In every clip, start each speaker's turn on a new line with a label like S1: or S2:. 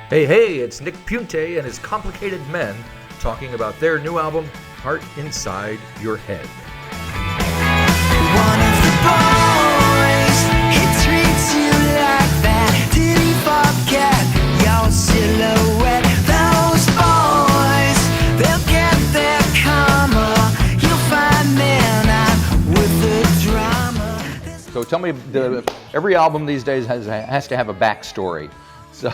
S1: Hey, hey, it's Nick Piunti and his Complicated Men talking about their new album, Heart Inside Your Head.
S2: One of the boys, he treats you like that. Did he forget your silhouette? Those boys, they'll get their karma. You'll find they're not with the drama.
S1: So tell me, every album these days has to have a backstory. So,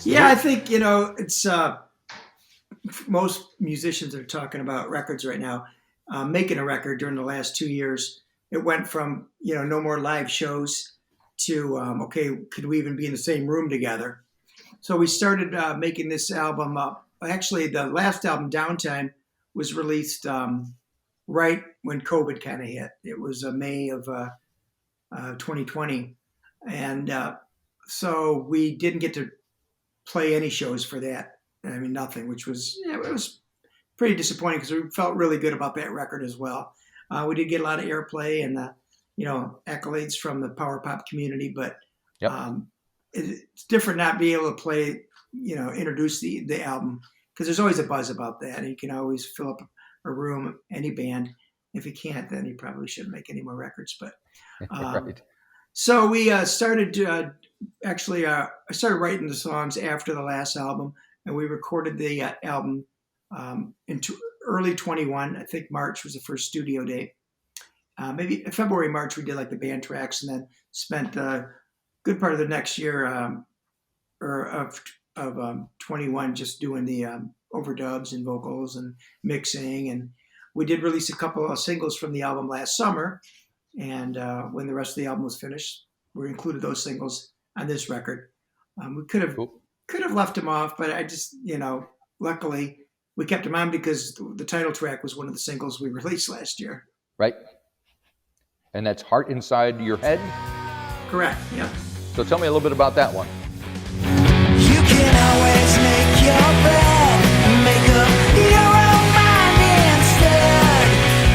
S3: yeah, I think, it's most musicians are talking about records right now. Making a record during the last 2 years, it went from, no more live shows to, okay, could we even be in the same room together? So we started making this album up. Actually, the last album, Downtime, was released right when COVID kind of hit. It was May of 2020. And so we didn't get to play any shows for that. I mean, nothing, which was, it was pretty disappointing because we felt really good about that record as well. We did get a lot of airplay and, accolades from the power pop community, but
S1: Yep.
S3: It's different not being able to play, introduce the album, because there's always a buzz about that. And you can always fill up a room, any band. If you can't, then you probably shouldn't make any more records. But
S1: right.
S3: so we started I started writing the songs after the last album, and we recorded the album in early 21. I think March was the first studio date. Maybe February, March, we did like the band tracks, and then spent a good part of the next year of 21 just doing the overdubs and vocals and mixing. And we did release a couple of singles from the album last summer. And when the rest of the album was finished, we included those singles on this record. We could have left them off, but I just, luckily we kept them on because the title track was one of the singles we released last year.
S1: Right. And that's Heart Inside Your Head?
S3: Correct, yeah.
S1: So tell me a little bit about that one.
S2: You can always make your bed, make up your own mind instead.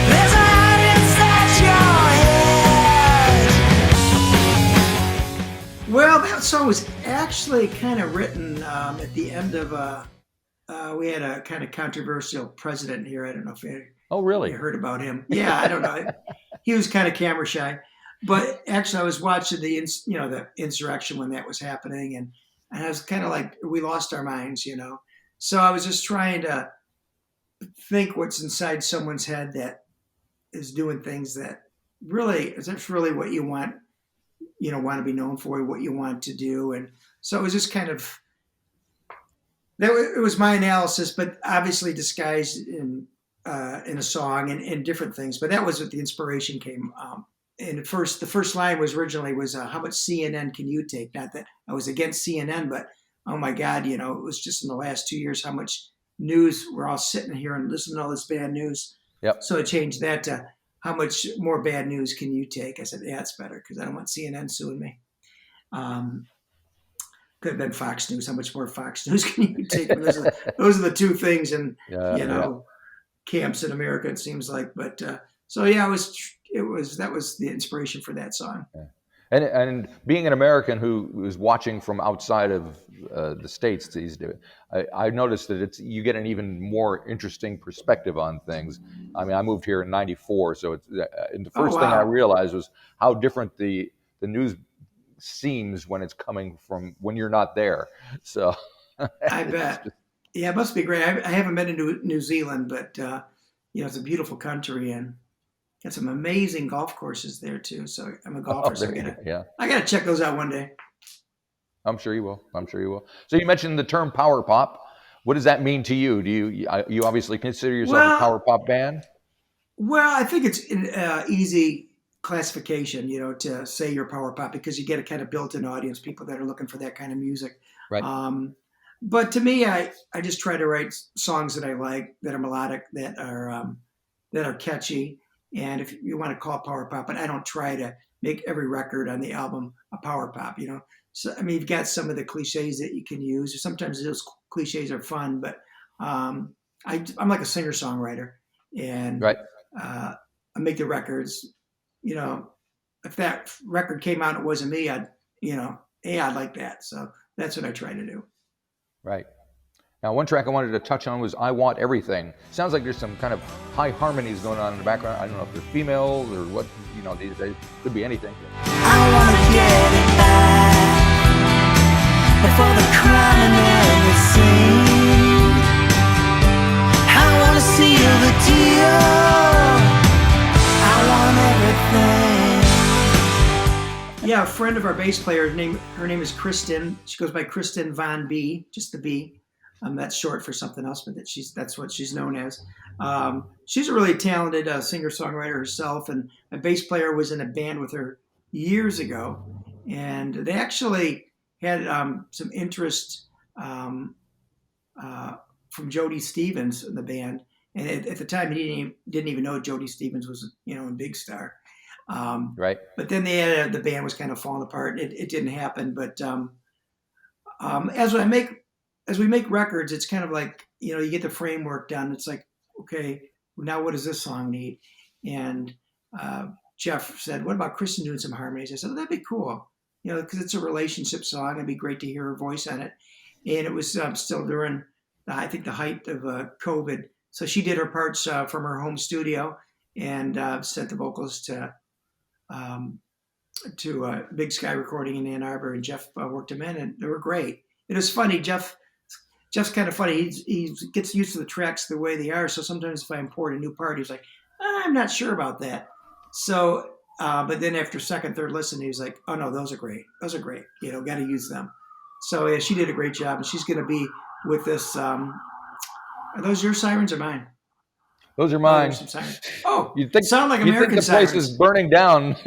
S2: There's a heart inside your head.
S3: Well, that song was actually kind of written at the end of we had a kind of controversial president here. I don't know if you heard about him. Yeah, I don't know. He was kind of camera shy. But actually, I was watching the insurrection when that was happening, and I was kind of like, we lost our minds, So I was just trying to think what's inside someone's head that is doing things that that's really what you want, want to be known for, what you want to do. And so it was just kind of, it was my analysis, but obviously disguised in a song and different things. But that was what the inspiration came. And the first line was originally how much CNN can you take? Not that I was against CNN, but oh my God, it was just in the last 2 years how much news we're all sitting here and listening to all this bad news.
S1: Yep.
S3: So I changed that to how much more bad news can you take? I said, yeah, it's better because I don't want CNN suing me. Could have been Fox News. How much more Fox News can you take? Those are the two things, and camps in America, it seems like. But so yeah, that was the inspiration for that song.
S1: Yeah. And being an American who is watching from outside of the States these days, I noticed that you get an even more interesting perspective on things. I mean, I moved here in '94, so and the first thing I realized was how different the news seems when it's coming from when you're not there. So
S3: I bet. Yeah, it must be great. I haven't been to New Zealand, but it's a beautiful country and got some amazing golf courses there too. So I'm a golfer, so I gotta check those out one day.
S1: I'm sure you will. So you mentioned the term power pop. What does that mean to you? Do you obviously consider yourself a power pop band?
S3: Well, I think it's an easy classification, to say you're power pop because you get a kind of built-in audience, people that are looking for that kind of music.
S1: Right.
S3: But to me, I just try to write songs that I like, that are melodic, that are catchy. And if you want to call it power pop, but I don't try to make every record on the album a power pop, So, I mean, you've got some of the cliches that you can use. Sometimes those cliches are fun, but I'm like a singer-songwriter. And
S1: right.
S3: I make the records. If that record came out and it wasn't me, I'd like that. So that's what I try to do.
S1: Right. Now, one track I wanted to touch on was "I Want Everything." Sounds like there's some kind of high harmonies going on in the background. I don't know if they're females or what. These days could be anything.
S2: I wanna get it back before the criminal is seen. I wanna seal the deal. I want everything.
S3: Yeah, a friend of our bass player, her name is Kristen. She goes by Kristen Von B, just the B. That's short for something else, but that's what she's known as. She's a really talented singer-songwriter herself, and a bass player was in a band with her years ago, and they actually had some interest from Jody Stevens in the band. And at the time, he didn't even know Jody Stevens was, a big star.
S1: Right.
S3: But then the band was kind of falling apart. It didn't happen. But as we make records, it's kind of like, you get the framework done. It's like, okay, now what does this song need? And Jeff said, what about Kristen doing some harmonies? I said, that'd be cool, because it's a relationship song. It'd be great to hear her voice on it. And it was still during, I think, the height of COVID. So she did her parts from her home studio and sent the vocals to Big Sky Recording in Ann Arbor, and Jeff worked them in, and they were great. It was funny. Jeff's kind of funny. He gets used to the tracks the way they are. So sometimes if I import a new part, he's like, I'm not sure about that. So, but then after second, third listen, he was like, oh no, those are great. Those are great. Got to use them. So yeah, she did a great job, and she's going to be with this. Are those your sirens or mine?
S1: Those are mine.
S3: Oh,
S1: you'd think
S3: sound like American
S1: the place
S3: sirens.
S1: is burning down.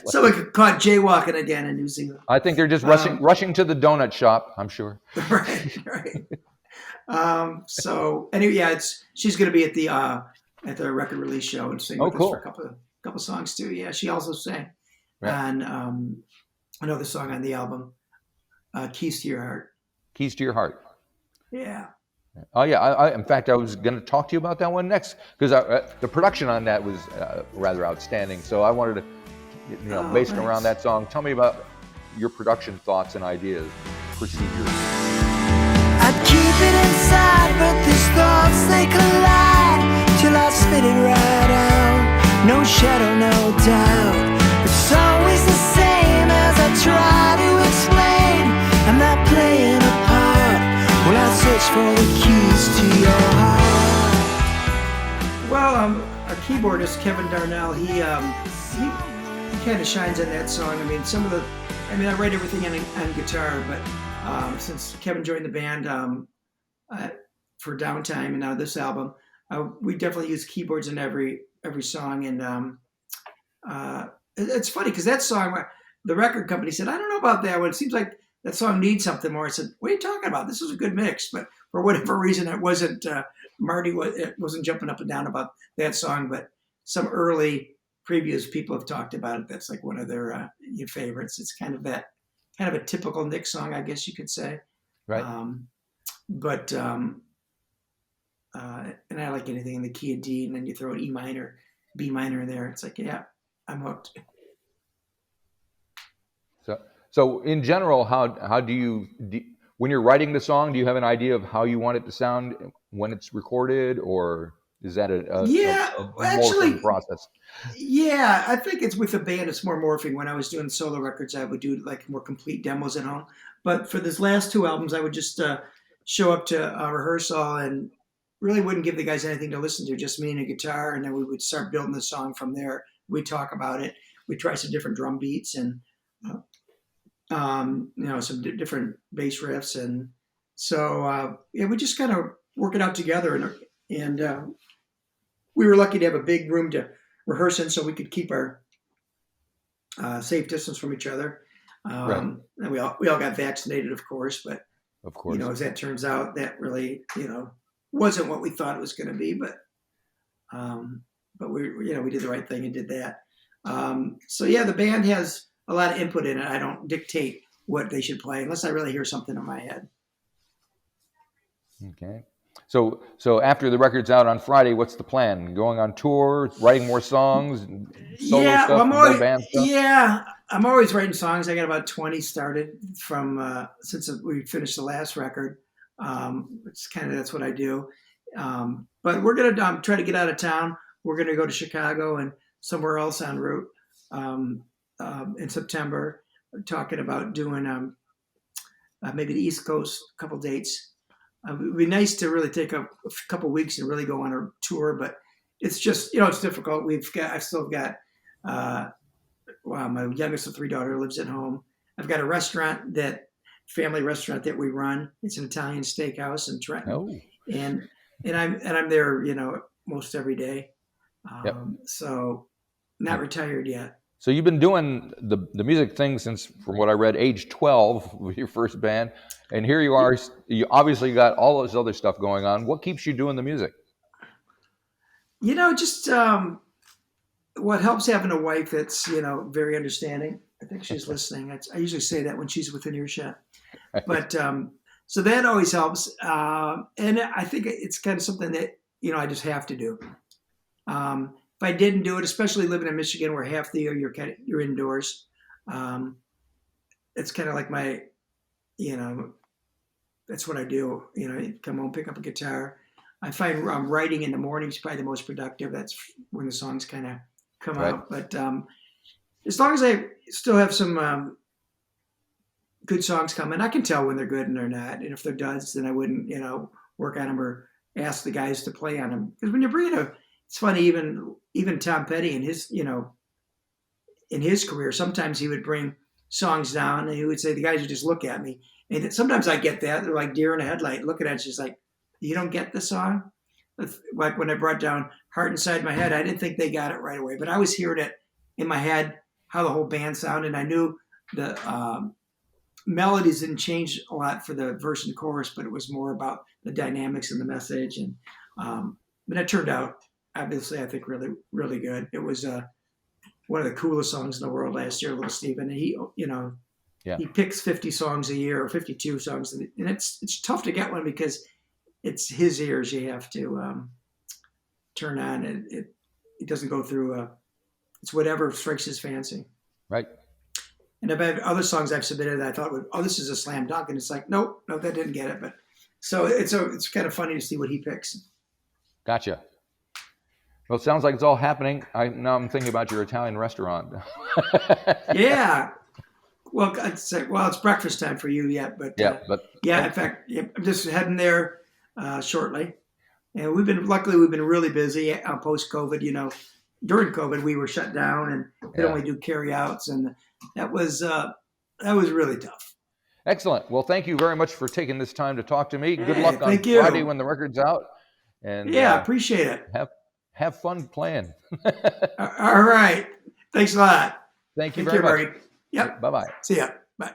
S3: Someone caught jaywalking again in New Zealand.
S1: I think they're just rushing to the donut shop, I'm sure.
S3: Right. So anyway, yeah, she's going to be at the record release show and sing with us for a couple songs too. Yeah, she also sang on another song on the album, "Keys to Your Heart."
S1: Keys to Your Heart.
S3: Yeah.
S1: Oh yeah. In fact, I was going to talk to you about that one next, because the production on that was rather outstanding. So I wanted to, based around that song, tell me about your production thoughts and ideas, procedures.
S2: I'd keep it inside, but these thoughts they collide till I spit it right out. No shadow, no doubt. It's always the same as I try to explain. I'm not playing a part. Well, I search for the keys to your heart.
S3: Well, our keyboardist Kevin Darnell, he kind of shines in that song. I write everything on guitar, but since Kevin joined the band for Downtime and now this album, we definitely use keyboards in every song. And it's funny because that song, the record company said, I don't know about that one. It seems like that song needs something more. I said, what are you talking about? This is a good mix. But for whatever reason, it wasn't, Marty wasn't jumping up and down about that song, but some early previews people have talked about it. That's like one of their favorites. It's kind of a typical Nick song, I guess you could say.
S1: Right.
S3: And I like anything in the key of D, and then you throw an E minor, B minor in there. It's like, yeah, I'm hooked.
S1: So in general, how do you, when you're writing the song, do you have an idea of how you want it to sound when it's recorded, or is that a morphing process?
S3: Yeah, I think it's with the band, it's more morphing. When I was doing solo records, I would do like more complete demos at home. But for these last two albums, I would just show up to a rehearsal and really wouldn't give the guys anything to listen to, just me and a guitar, and then we would start building the song from there. We'd talk about it. We'd try some different drum beats and some different bass riffs, and so we just kind of work it out together, and we were lucky to have a big room to rehearse in, so we could keep our safe distance from each other. And we all got vaccinated, of course, but
S1: of course,
S3: as that turns out, that really wasn't what we thought it was going to be, but we did the right thing and did that. So yeah, the band has a lot of input in it. I don't dictate what they should play unless I really hear something in my head.
S1: Okay. So after the record's out on Friday, what's the plan? Going on tour, writing more songs, solo
S3: Yeah, well,
S1: stuff, more band stuff?
S3: I'm always writing songs. I got about 20 started from since we finished the last record. It's kind of that's what I do. But we're gonna try to get out of town. We're gonna go to Chicago and somewhere else en route in September. We're talking about doing maybe the East Coast, a couple dates. It would be nice to really take a couple weeks and really go on a tour, but it's just it's difficult. I've still got my youngest of three daughter lives at home. I've got a family restaurant that we run. It's an Italian steakhouse in Trenton,
S1: Oh,
S3: and I'm there most every day.
S1: yep.
S3: So not retired yet.
S1: So you've been doing the music thing since, from what I read, age 12 with your first band, and here you are. You obviously got all this other stuff going on. What keeps you doing the music?
S3: Just what helps having a wife that's very understanding. I think she's listening. I usually say that when she's within earshot. But so that always helps, and I think it's kind of something that I just have to do. If I didn't do it, especially living in Michigan, where half the year you're indoors, it's kind of like that's what I do. Come home, pick up a guitar. I find writing in the morning is probably the most productive. That's when the songs kind of come
S1: Right.
S3: out. But as long as I still have some good songs coming, I can tell when they're good and they're not. And if they're duds, then I wouldn't, work on them or ask the guys to play on them. Because when you're bringing it's funny, even Tom Petty in his career, sometimes he would bring songs down and he would say, the guys would just look at me. And sometimes I get that. They're like deer in a headlight looking at you. She's like, you don't get the song? Like when I brought down Heart Inside My Head, I didn't think they got it right away. But I was hearing it in my head, how the whole band sounded. And I knew the melodies didn't change a lot for the verse and chorus, but it was more about the dynamics and the message. And but it turned out, obviously, I think really, really good. It was one of the coolest songs in the world last year, Little Steven. And he,
S1: Yeah.
S3: he picks 50 songs a year or 52 songs, and it's tough to get one because it's his ears you have to turn on. It doesn't go through. It's whatever strikes his fancy.
S1: Right.
S3: And I've had other songs I've submitted that I thought, this is a slam dunk, and it's like, nope, that didn't get it. But so it's kind of funny to see what he picks.
S1: Gotcha. Well, it sounds like it's all happening. Now I'm thinking about your Italian restaurant.
S3: Yeah. Well, it's breakfast time for you yet, but in fact, I'm just heading there shortly. And we've been really busy post COVID. During COVID, we were shut down and could only do carryouts, and that was really tough.
S1: Excellent. Well, thank you very much for taking this time to talk to me. Good
S3: Hey,
S1: luck on
S3: thank you.
S1: Friday when the record's out. And
S3: Appreciate it.
S1: have fun playing.
S3: All right. Thanks a lot.
S1: Thank you
S3: Take
S1: very
S3: care,
S1: much.
S3: buddy. Yep.
S1: Bye-bye.
S3: See ya. Bye.